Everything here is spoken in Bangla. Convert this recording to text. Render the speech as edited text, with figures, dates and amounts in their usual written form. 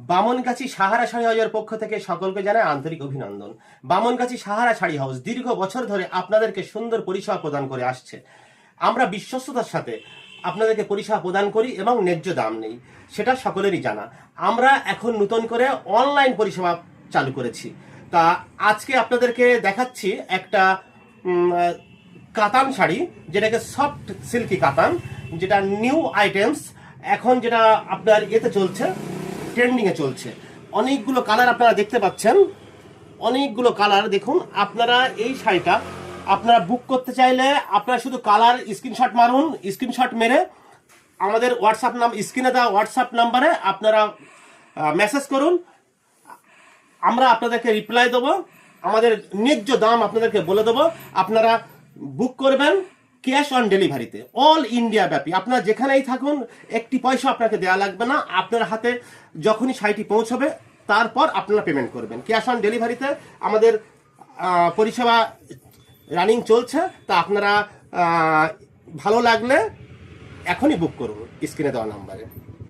বামনগাছি সাহারা শাড়ি হাউসের পক্ষ থেকে সকলকে জানাই আন্তরিক অভিনন্দন। বামনগাছি সাহারা শাড়ি হাউস দীর্ঘ বছর ধরে আপনাদেরকে সুন্দর পরিষেবা প্রদান করে আসছে। আমরা বিশ্বস্ততার সাথে আপনাদেরকে পরিষেবা প্রদান করি এবং ন্যায্য দাম নেই, সেটা সকলেরই জানা। আমরা এখন নতুন করে অনলাইন পরিষেবা চালু করেছি। তা আজকে আপনাদেরকে দেখাচ্ছি একটা কাতান শাড়ি, যেটাকে সফট সিল্কি কাতান, যেটা নিউ আইটেমস, এখন যেটা আপনার এতে চলছে, ট্রেন্ডিংয়ে চলছে। অনেকগুলো কালার আপনারা দেখতে পাচ্ছেন, অনেকগুলো কালার। দেখুন, আপনারা এই শাড়িটা আপনারা বুক করতে চাইলে আপনারা শুধু কালার স্ক্রিনশট মারুন, স্ক্রিনশট মেরে আমাদের হোয়াটসঅ্যাপ স্ক্রিনে দেওয়া হোয়াটসঅ্যাপ নাম্বারে আপনারা মেসেজ করুন, আমরা আপনাদেরকে রিপ্লাই দেবো, আমাদের ন্যায্য দাম আপনাদেরকে বলে দেবো। আপনারা বুক করবেন ক্যাশ অন ডেলিভারিতে, অল ইন্ডিয়া ব্যাপী। আপনারা যেখানেই থাকুন একটি পয়সা আপনাকে দেওয়া লাগবে না। আপনার হাতে যখনই শাড়িটি পৌঁছবে তারপর আপনারা পেমেন্ট করবেন ক্যাশ অন ডেলিভারিতে। আমাদের পরিষেবা রানিং চলছে। তা আপনারা ভালো লাগলে এখনই বুক করুন স্ক্রিনে দেওয়া নাম্বারে।